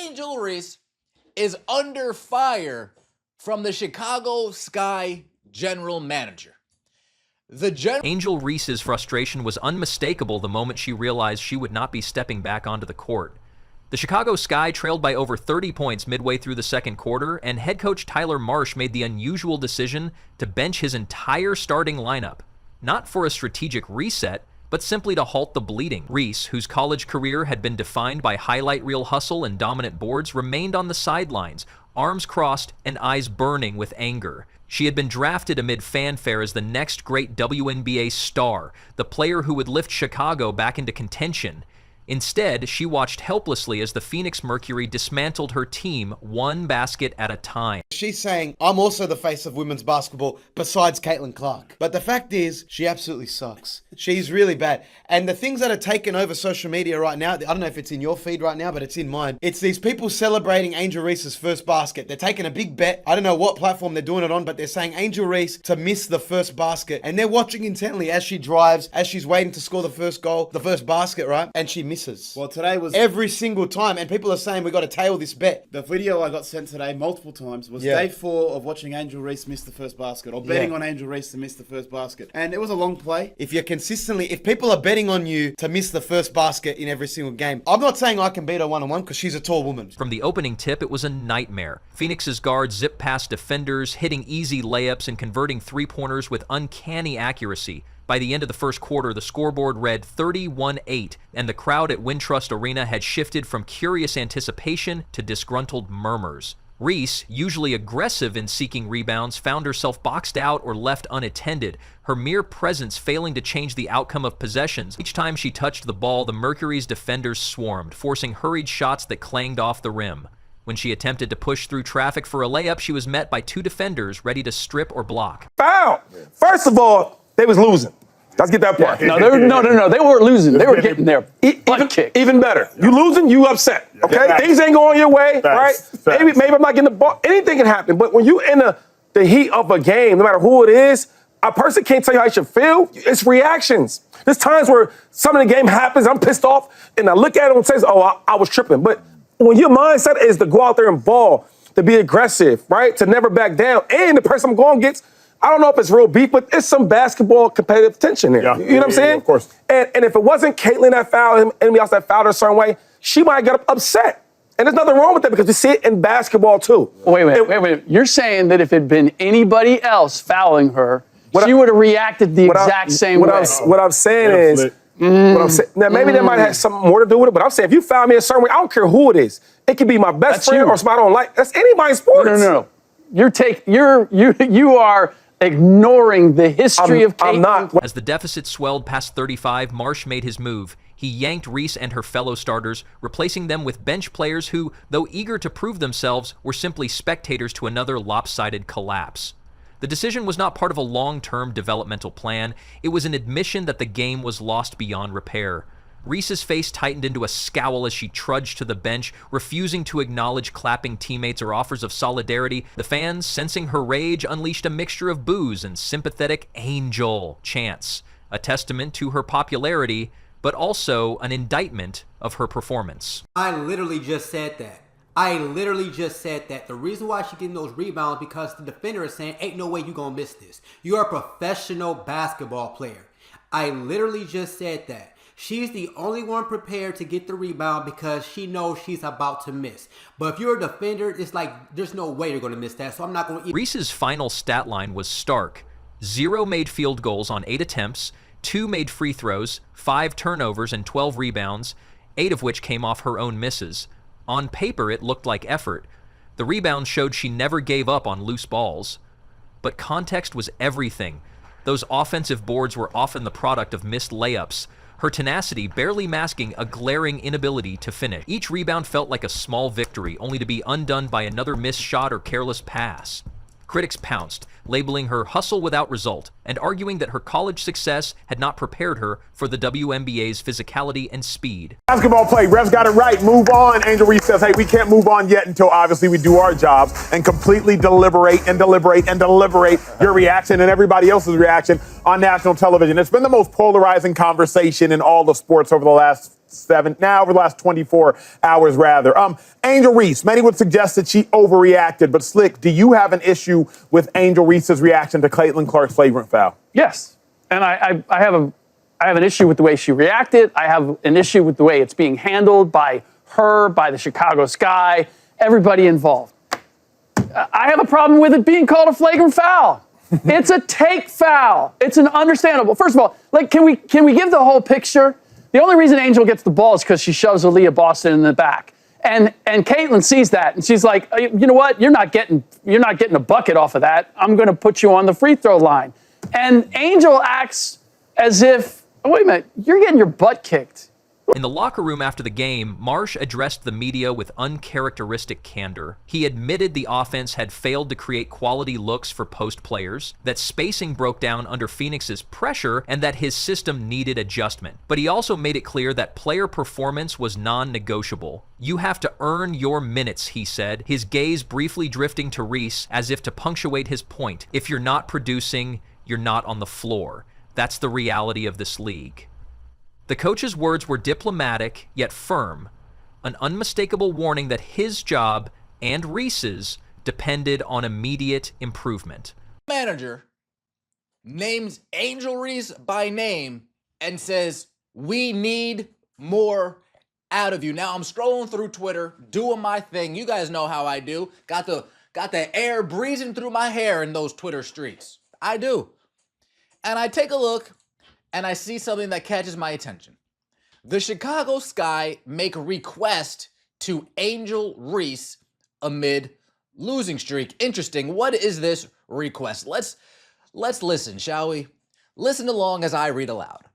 Angel Reese is under fire from the Chicago Sky general manager. Angel Reese's frustration was unmistakable the moment she realized she would not be stepping back onto the court. The Chicago Sky trailed by over 30 points midway through the second quarter, and head coach Tyler Marsh made the unusual decision to bench his entire starting lineup, not for a strategic reset, but simply to halt the bleeding. Reese, whose college career had been defined by highlight reel hustle and dominant boards, remained on the sidelines, arms crossed and eyes burning with anger. She had been drafted amid fanfare as the next great WNBA star, the player who would lift Chicago back into contention. Instead, she watched helplessly as the Phoenix Mercury dismantled her team one basket at a time. She's saying, I'm also the face of women's basketball besides Caitlin Clark. But the fact is, she absolutely sucks. She's really bad. And the things that are taking over social media right now, I don't know if it's in your feed right now, but it's in mine. It's these people celebrating Angel Reese's first basket. They're taking a big bet. I don't know what platform they're doing it on, but they're saying Angel Reese to miss the first basket. And they're watching intently as she drives, as she's waiting to score the first goal, the first basket, right? And she misses. Well, today was every single time, and people are saying we got to tail this bet. The video I got sent today multiple times was day 4 of watching Angel Reese miss the first basket, or betting on Angel Reese to miss the first basket, and it was a long play. If people are betting on you to miss the first basket in every single game, I'm not saying I can beat her one-on-one because she's a tall woman. From the opening tip, it was a nightmare. Phoenix's guards zipped past defenders, hitting easy layups and converting three-pointers with uncanny accuracy. By the end of the first quarter, the scoreboard read 31-8, and the crowd at Wintrust Arena had shifted from curious anticipation to disgruntled murmurs. Reese, usually aggressive in seeking rebounds, found herself boxed out or left unattended, her mere presence failing to change the outcome of possessions. Each time she touched the ball, the Mercury's defenders swarmed, forcing hurried shots that clanged off the rim. When she attempted to push through traffic for a layup, she was met by two defenders ready to strip or block. Foul! First of all, they was losing. Let's get that part. No, they weren't losing. They were getting their butt kicked. Even better. You losing, you upset. Okay? Things ain't going your way, right? Maybe I'm not getting the ball. Anything can happen. But when you in the heat of a game, no matter who it is, a person can't tell you how you should feel. It's reactions. There's times where some of the game happens, I'm pissed off, and I look at it and say, oh, I was tripping. But when your mindset is to go out there and ball, to be aggressive, right? To never back down, and the person I'm going gets, I don't know if it's real beef, but it's some basketball competitive tension there. You know what I'm saying? Of course. And if it wasn't Caitlin that fouled him, anybody else that fouled her a certain way, she might get upset. And there's nothing wrong with that because we see it in basketball too. Wait a minute. You're saying that if it had been anybody else fouling her, she would have reacted the exact same way. What I'm saying is, now maybe that might have something more to do with it, but I'm saying if you foul me a certain way, I don't care who it is. It could be my best friend or somebody I don't like. That's anybody's sports. No. You are ignoring the history of Caitlin. I'm not. As the deficit swelled past 35, Marsh made his move. He yanked Reese and her fellow starters, replacing them with bench players who, though eager to prove themselves, were simply spectators to another lopsided collapse. The decision was not part of a long-term developmental plan. It was an admission that the game was lost beyond repair. Reese's face tightened into a scowl as she trudged to the bench, refusing to acknowledge clapping teammates or offers of solidarity. The fans, sensing her rage, unleashed a mixture of boos and sympathetic "Angel" chants, a testament to her popularity, but also an indictment of her performance. I literally just said that. The reason why she's getting those rebounds because the defender is saying, ain't no way you gonna miss this. You're a professional basketball player. I literally just said that. She's the only one prepared to get the rebound because she knows she's about to miss. But if you're a defender, it's like, there's no way you're going to miss that, so I'm not going to... Reese's final stat line was stark. 0 made field goals on 8 attempts, 2 made free throws, 5 turnovers, and 12 rebounds, 8 of which came off her own misses. On paper, it looked like effort. The rebounds showed she never gave up on loose balls. But context was everything. Those offensive boards were often the product of missed layups, her tenacity barely masking a glaring inability to finish. Each rebound felt like a small victory, only to be undone by another missed shot or careless pass. Critics pounced, labeling her hustle without result, and arguing that her college success had not prepared her for the WNBA's physicality and speed. Basketball play, refs got it right. Move on. Angel Reese says, hey, we can't move on yet until obviously we do our job and completely deliberate your reaction and everybody else's reaction on national television. It's been the most polarizing conversation in all of sports over the last over the last 24 hours, rather. Angel Reese, many would suggest that she overreacted, but Slick, do you have an issue with Angel Reese's reaction to Caitlin Clark's flagrant foul? Yes, and I have an issue with the way she reacted. I have an issue with the way it's being handled by her, by the Chicago Sky, everybody involved. I have a problem with it being called a flagrant foul. It's a take foul. It's an understandable. First of all, like, can we give the whole picture? The only reason Angel gets the ball is because she shoves Aaliyah Boston in the back. And Caitlin sees that, and she's like, you know what? You're not getting a bucket off of that. I'm going to put you on the free throw line. And Angel acts as if, wait a minute, you're getting your butt kicked. In the locker room after the game, Marsh addressed the media with uncharacteristic candor. He admitted the offense had failed to create quality looks for post players, that spacing broke down under Phoenix's pressure, and that his system needed adjustment. But he also made it clear that player performance was non-negotiable. You have to earn your minutes, he said, his gaze briefly drifting to Reese as if to punctuate his point. If you're not producing, you're not on the floor. That's the reality of this league. The coach's words were diplomatic, yet firm, an unmistakable warning that his job and Reese's depended on immediate improvement. Manager names Angel Reese by name and says, we need more out of you. Now I'm scrolling through Twitter, doing my thing. You guys know how I do. Got the air breezing through my hair in those Twitter streets. I do. And I take a look, and I see something that catches my attention. The Chicago Sky make a request to Angel Reese amid losing streak. Interesting. What is this request? Let's listen, shall we? Listen along as I read aloud.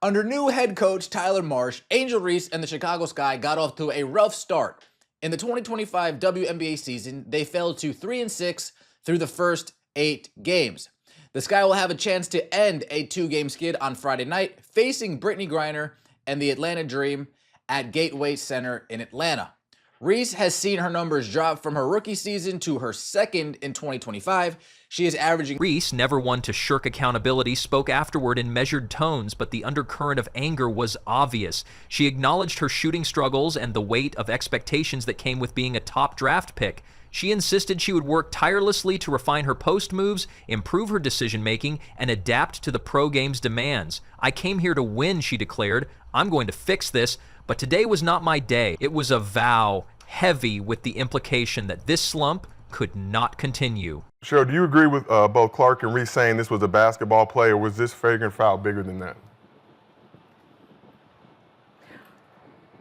Under new head coach Tyler Marsh, Angel Reese and the Chicago Sky got off to a rough start. In the 2025 WNBA season, they fell to 3-6 through the first 8 games. The Sky will have a chance to end a 2-game skid on Friday night, facing Brittany Griner and the Atlanta Dream at Gateway Center in Atlanta. Reese has seen her numbers drop from her rookie season to her second in 2025. She is averaging... Reese, never one to shirk accountability, spoke afterward in measured tones, but the undercurrent of anger was obvious. She acknowledged her shooting struggles and the weight of expectations that came with being a top draft pick. She insisted she would work tirelessly to refine her post moves, improve her decision-making, and adapt to the pro game's demands. I came here to win, she declared. I'm going to fix this, but today was not my day. It was a vow, heavy with the implication that this slump could not continue. Cheryl, do you agree with both Clark and Reese saying this was a basketball play, or was this flagrant foul bigger than that?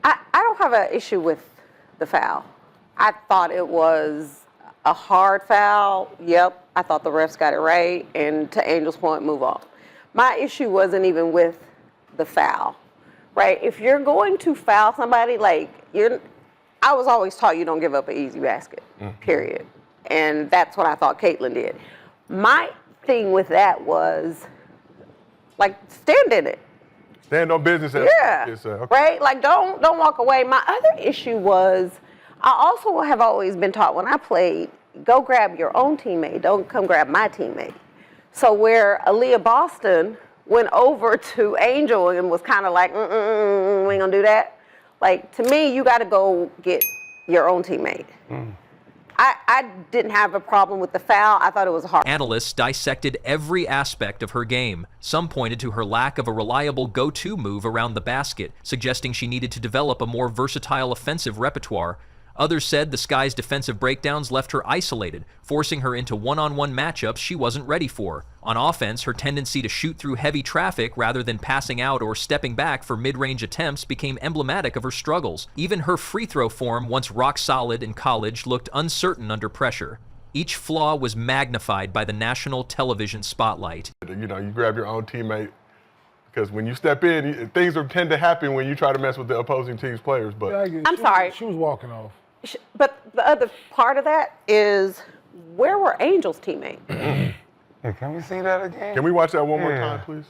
I don't have an issue with the foul. I thought it was a hard foul. Yep, I thought the refs got it right. And to Angel's point, move on. My issue wasn't even with the foul, right? If you're going to foul somebody, I was always taught you don't give up an easy basket, period. And that's what I thought Caitlin did. My thing with that was, stand in it. Stand on business. Yeah, Okay. right? Don't walk away. My other issue was, I also have always been taught when I played, go grab your own teammate, don't come grab my teammate. So where Aaliyah Boston went over to Angel and was kind of like, we ain't gonna do that. To me, you gotta go get your own teammate. I didn't have a problem with the foul. I thought it was hard. Analysts dissected every aspect of her game. Some pointed to her lack of a reliable go-to move around the basket, suggesting she needed to develop a more versatile offensive repertoire. Others said the Sky's defensive breakdowns left her isolated, forcing her into one-on-one matchups she wasn't ready for. On offense, her tendency to shoot through heavy traffic rather than passing out or stepping back for mid-range attempts became emblematic of her struggles. Even her free throw form, once rock solid in college, looked uncertain under pressure. Each flaw was magnified by the national television spotlight. You grab your own teammate, because when you step in, things tend to happen when you try to mess with the opposing team's players. But I'm sorry. She was walking off. But the other part of that is, where were Angel's teammates? Hey, can we see that again? Can we watch that one more time, please?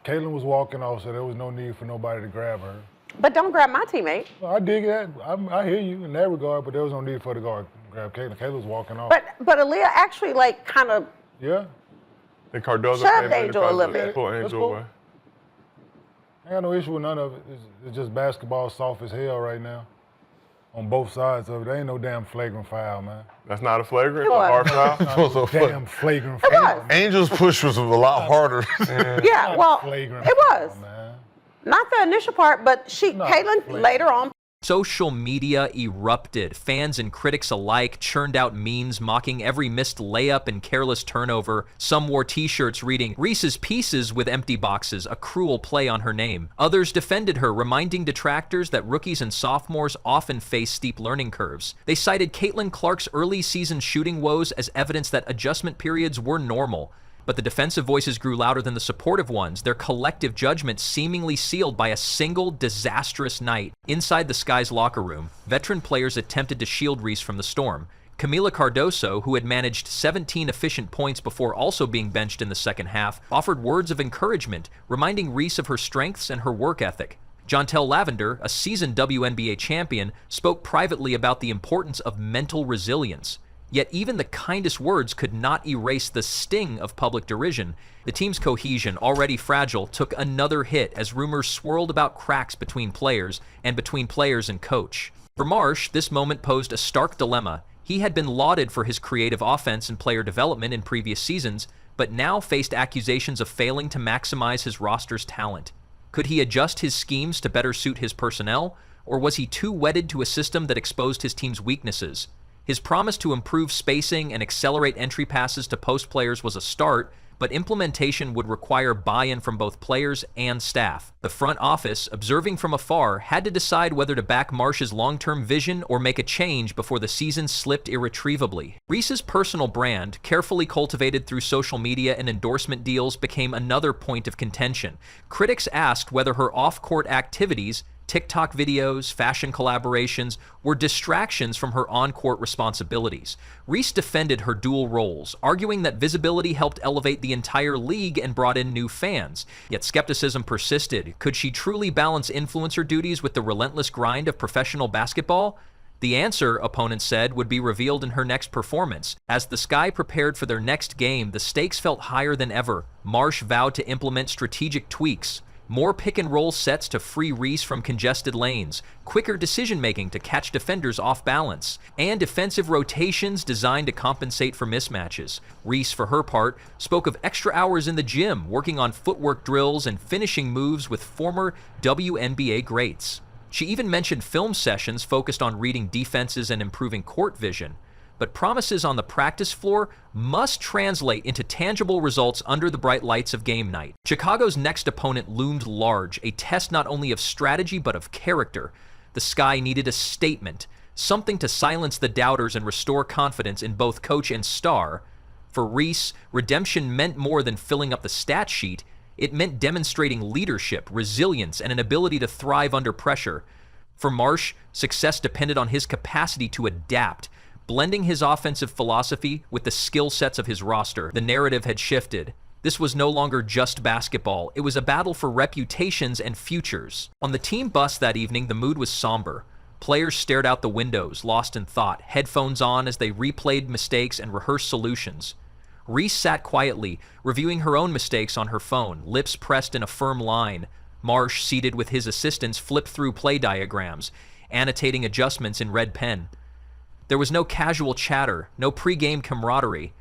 Caitlin was walking off, so there was no need for nobody to grab her. But don't grab my teammate. Well, I dig that. I hear you in that regard, but there was no need for her to grab Caitlin. Caitlin was walking off. But Aaliyah actually kind of. Yeah. And Cardozo shoved Angel a little bit. Pull Angel away. I got no issue with none of it. It's just basketball soft as hell right now. On both sides of it. There ain't no damn flagrant foul, man. That's not a flagrant, It a was. hard foul? Damn flagrant It foul. was. Angel's push was a lot harder. Yeah, well, Flagrant it foul, was. man. Not the initial part, but Caitlin later on. Social media erupted. Fans and critics alike churned out memes mocking every missed layup and careless turnover. Some wore t-shirts reading, "Reese's Pieces" with empty boxes, a cruel play on her name. Others defended her, reminding detractors that rookies and sophomores often face steep learning curves. They cited Caitlin Clark's early season shooting woes as evidence that adjustment periods were normal. But the defensive voices grew louder than the supportive ones, their collective judgment seemingly sealed by a single disastrous night. Inside the Sky's locker room, veteran players attempted to shield Reese from the storm. Camila Cardoso, who had managed 17 efficient points before also being benched in the second half, offered words of encouragement, reminding Reese of her strengths and her work ethic. Jontel Lavender, a seasoned WNBA champion, spoke privately about the importance of mental resilience. Yet even the kindest words could not erase the sting of public derision. The team's cohesion, already fragile, took another hit as rumors swirled about cracks between players and between players and coach. For Marsh, this moment posed a stark dilemma. He had been lauded for his creative offense and player development in previous seasons, but now faced accusations of failing to maximize his roster's talent. Could he adjust his schemes to better suit his personnel, or was he too wedded to a system that exposed his team's weaknesses? His promise to improve spacing and accelerate entry passes to post players was a start, but implementation would require buy-in from both players and staff. The front office, observing from afar, had to decide whether to back Marsh's long-term vision or make a change before the season slipped irretrievably. Reese's personal brand, carefully cultivated through social media and endorsement deals, became another point of contention. Critics asked whether her off-court activities, TikTok videos, fashion collaborations, were distractions from her on-court responsibilities. Reese defended her dual roles, arguing that visibility helped elevate the entire league and brought in new fans. Yet skepticism persisted. Could she truly balance influencer duties with the relentless grind of professional basketball? The answer, opponents said, would be revealed in her next performance. As the Sky prepared for their next game, the stakes felt higher than ever. Marsh vowed to implement strategic tweaks. More pick-and-roll sets to free Reese from congested lanes, quicker decision-making to catch defenders off balance, and defensive rotations designed to compensate for mismatches. Reese, for her part, spoke of extra hours in the gym, working on footwork drills and finishing moves with former WNBA greats. She even mentioned film sessions focused on reading defenses and improving court vision. But promises on the practice floor must translate into tangible results under the bright lights of game night. Chicago's next opponent loomed large, a test not only of strategy but of character. The Sky needed a statement, something to silence the doubters and restore confidence in both coach and star. For Reese, redemption meant more than filling up the stat sheet. It meant demonstrating leadership, resilience, and an ability to thrive under pressure. For Marsh, success depended on his capacity to adapt, blending his offensive philosophy with the skill sets of his roster. The narrative had shifted. This was no longer just basketball. It was a battle for reputations and futures. On the team bus that evening, the mood was somber. Players stared out the windows, lost in thought, headphones on as they replayed mistakes and rehearsed solutions. Reese sat quietly, reviewing her own mistakes on her phone, lips pressed in a firm line. Marsh, seated with his assistants, flipped through play diagrams, annotating adjustments in red pen. There was no casual chatter, no pre-game camaraderie,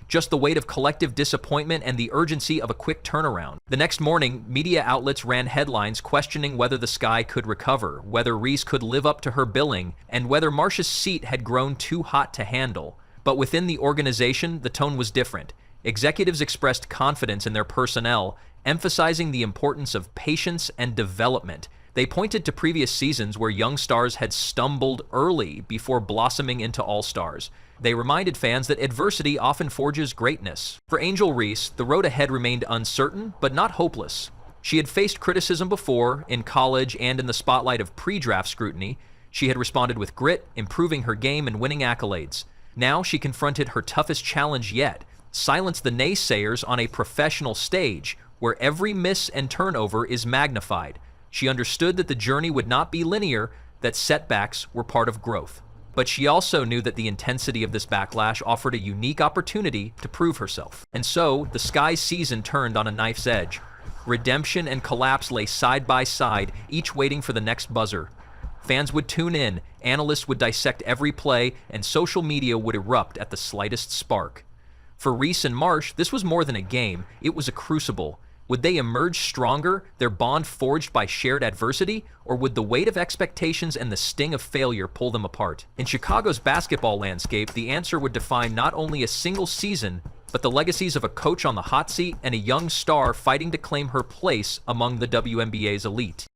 just the weight of collective disappointment and the urgency of a quick turnaround. The next morning, media outlets ran headlines questioning whether the Sky could recover, whether Reese could live up to her billing, and whether Marsh's seat had grown too hot to handle. But within the organization, the tone was different. Executives expressed confidence in their personnel, emphasizing the importance of patience and development. They pointed to previous seasons where young stars had stumbled early before blossoming into all-stars. They reminded fans that adversity often forges greatness. For Angel Reese, the road ahead remained uncertain, but not hopeless. She had faced criticism before, in college and in the spotlight of pre-draft scrutiny. She had responded with grit, improving her game and winning accolades. Now she confronted her toughest challenge yet: silence the naysayers on a professional stage, where every miss and turnover is magnified. She understood that the journey would not be linear, that setbacks were part of growth. But she also knew that the intensity of this backlash offered a unique opportunity to prove herself. And so, the Sky's season turned on a knife's edge. Redemption and collapse lay side by side, each waiting for the next buzzer. Fans would tune in, analysts would dissect every play, and social media would erupt at the slightest spark. For Reese and Marsh, this was more than a game, it was a crucible. Would they emerge stronger, their bond forged by shared adversity, or would the weight of expectations and the sting of failure pull them apart? In Chicago's basketball landscape, the answer would define not only a single season, but the legacies of a coach on the hot seat and a young star fighting to claim her place among the WNBA's elite.